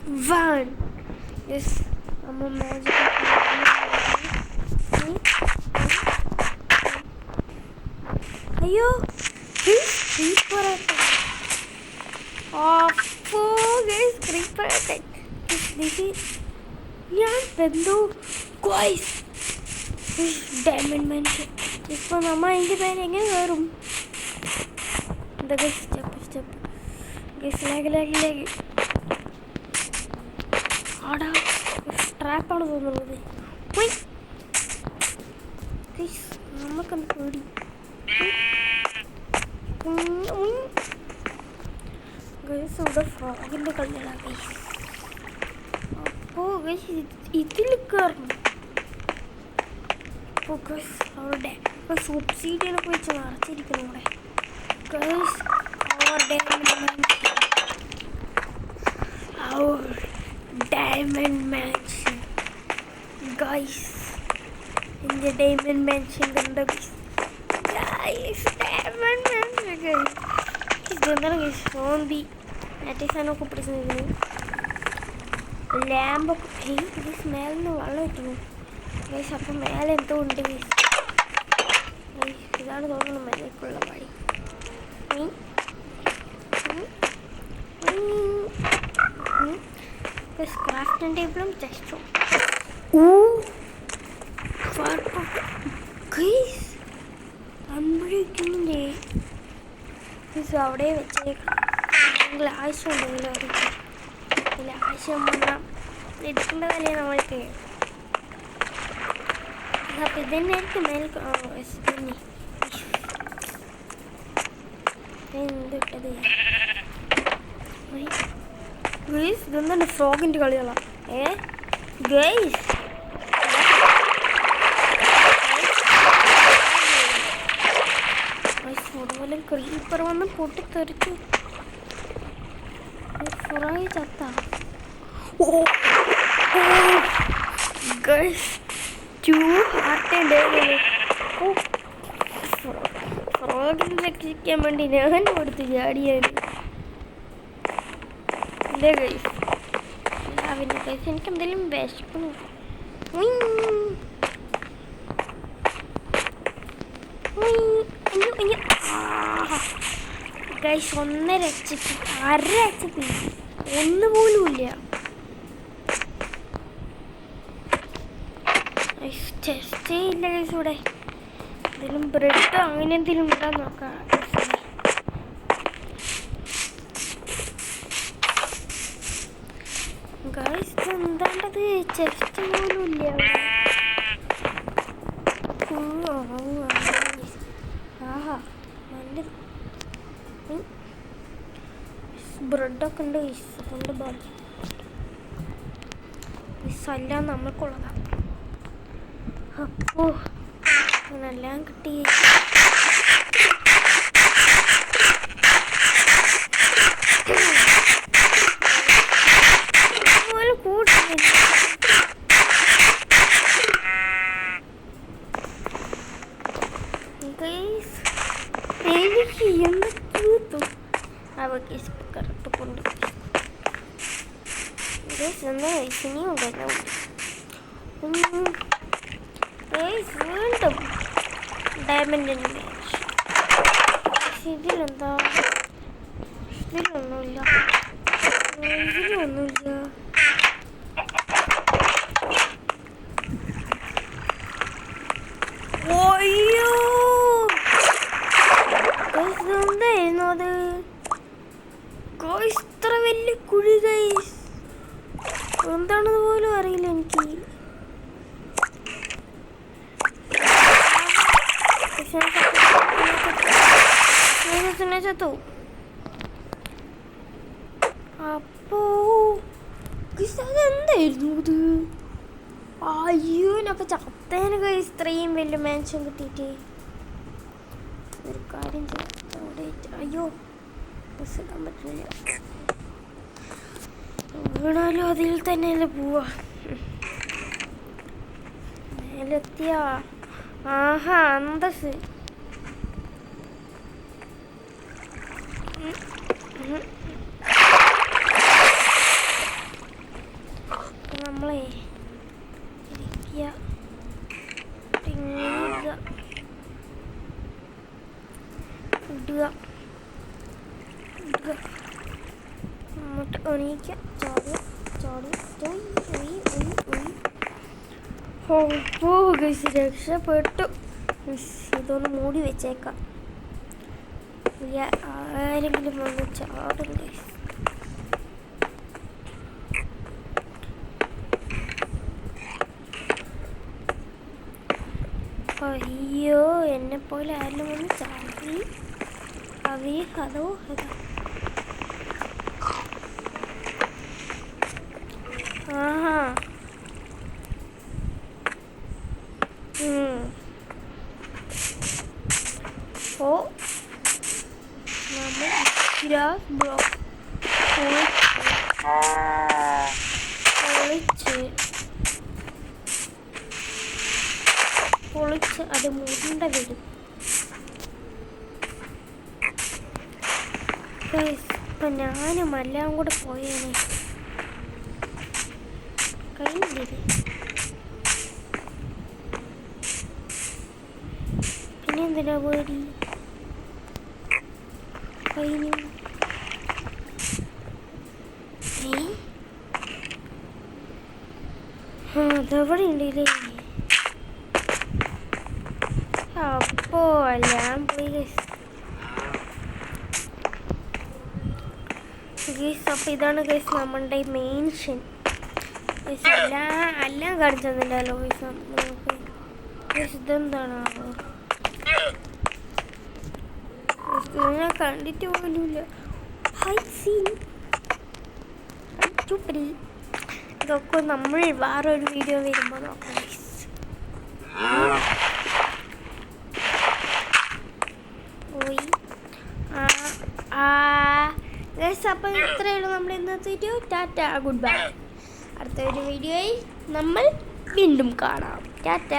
1. Yes, I'm a magical. അയ്യോ creeper ഞാൻ എന്തോ ഡയമണ്ട് മനുഷ്യൻ. ഇപ്പൊ നമ്മ അതിന്റെ പേര് എങ്ങനെ കയറും? എന്തൊക്കെ സ്റ്റെപ്പ് ആടാ ട്രാപ്പാണ് തോന്നുന്നത്. നമുക്കെന്ത് പേടി. ഇവിടെ ഫ്രോഗിൻ്റെ കളിയാണ്. അപ്പോൾ ഇതിൽ കയറണം. അപ്പോൾ അവിടെ സബ്സിഡിയൊക്കെ വെച്ച് നിറച്ചിരിക്കുന്നു. ഇവിടെ ഡയമണ്ട് മാൻഷൻ ഗൈസ്. എൻ്റെ ഡയമണ്ട് മാൻഷൻ കണ്ടോ ഗൈസ്? Diamond mansion guys. ഇതെന്താണ് ഗൈസ്? സോംബി സാധനമൊക്കെ പിടിച്ചിരിക്കുന്നു. ലാമ്പൊക്കെ ഗൈസ് മേലെ നിന്ന് വെള്ളം ഇട്ടുന്നു ഗൈസ്. അപ്പം മേലെ എന്തോ ഉണ്ട് ഗൈസ്. ഇതാണ് തോന്നുന്നു മേലേക്കുള്ള വഴി. ക്രാഫ്റ്റിംഗ് ടേബിളും ചെസ്റ്റും അമ്പഴിക്കുന്നില്ലേ അവിടെ വെച്ചേക്കാം. ആവശ്യം ഉണ്ടെങ്കിലും അതിൽ ആവശ്യം വന്നാൽ എടുക്കേണ്ടതല്ലേ നമ്മൾക്ക്. അപ്പം ഇതന്നെ ആയിരിക്കും മേൽക്ക് എന്തിട്ടത് ഗൈസ്. ഇതൊന്നും ഫ്രോഗിൻ്റെ കളികളാണ്. ഗൈസ് അതുപോലെ ക്രീപ്പർ വന്ന് പൊട്ടിത്തെറിച്ചു. ഫ്രോഗ് ചത്ത. ഗൈസ് 2 ഹാർട്ട് ഉണ്ടായിരുന്നു. ഫ്രോഗിനെ രക്ഷിക്കാൻ വേണ്ടി ഞാൻ കൊടുത്തു ചാടിയാണ്. ഇല്ലേ ഗൈസ്? പിന്നെ ഗൈസ് എനിക്ക് എന്തെങ്കിലും വിശക്കുന്നു. ഗൈസ് 1.5 HP 1.5 HP ഒന്നുപോലും ഇല്ല. ടെസ്റ്റേ ഇല്ല ഗൈസ്. ഇവിടെ എന്തെങ്കിലും ബ്രെഡോ അങ്ങനെ എന്തെങ്കിലും ഉണ്ടാന്ന് നോക്കാം. ഗൈസ് എന്താണ്ടത്? ചെസ്റ്റ് പോലും ഇല്ല. ആഹാ നല്ലത്. ബ്രെഡൊക്കെ ഉണ്ട് ഗൈസ്. അതുകൊണ്ട് ബാക്കി എല്ലാം നമ്മൾക്കുള്ളതാണ്. അപ്പോൾ എല്ലാം കിട്ടി. എനിക്ക് എന്തൊക്കെ അവർക്ക് കറക്റ്റ് കൊണ്ട് ഇനിയും വീണ്ടും ഡയമണ്ടിൻ്റെ ഇതിലെന്താ? ഇതിലൊന്നുമില്ല. അയ്യോ എന്തായിരുന്നു അത്? ഇത്ര വലിയ കുഴി ഗൈസ്. എന്താണെന്ന് പോലും അറിയില്ല എനിക്ക്. ചത്തു. അപ്പോ അതെന്തായിരുന്നു ഇത്? അയ്യോ അപ്പൊ ചത്തേനെ ഗൈസ്. ഇത്രയും വലിയ മാൻഷൻ കിട്ടിയിട്ട് ഒരു കാര്യം ചെയ്യാം. അയ്യോ ബസ് ഇടാൻ പറ്റില്ല. വീണാലും അതിൽ തന്നെയല്ലേ പോവാ. മേലെത്തിയ ആഹാ അന്തസ്. വിടുക. അങ്ങോട്ട് എണീക്കുക. രക്ഷപ്പെട്ടു. ഇതൊന്ന് മൂടി വെച്ചേക്കാം. ആരെങ്കിലും വന്ന് ചാടും ഗൈസ്. അയ്യോ, എന്നെപ്പോലെ ആരെങ്കിലും വന്ന് ചാടി. ഹലോ ആഹാ. ഓ നമ്മൾ ബ്രോ പൊളിച്ച് അത് മുണ്ട വരും. ഇപ്പം ഞാനും എല്ലാം കൂടെ പോയേനെ. കഴിഞ്ഞില്ലേ? പിന്നെ എന്തിനാ പേടി? കഴിഞ്ഞു. അതെവിടെ ഉണ്ടല്ലേ? അപ്പോ ഞാൻ പോയി. അപ്പോൾ ഇതാണ് ഗൈസ് നമ്മളുടെ മെയിൻ ഷൻ. എല്ലാം കാണിച്ചതില്ലല്ലോ ഗൈസ്. നമുക്ക് ഇതെന്താണോ ഞാൻ കണ്ടിട്ട് പോലുമില്ല. ഇതൊക്കെ നമ്മൾ വേറൊരു വീഡിയോ വരുമ്പോൾ നോക്കാം. അപ്പം ഇത്രയുള്ളൂ നമ്മുടെ ഇന്നത്തെ വീഡിയോ. Tata, good bye. അടുത്ത ഒരു വീഡിയോയിൽ നമ്മൾ വീണ്ടും കാണാം. ടാറ്റ.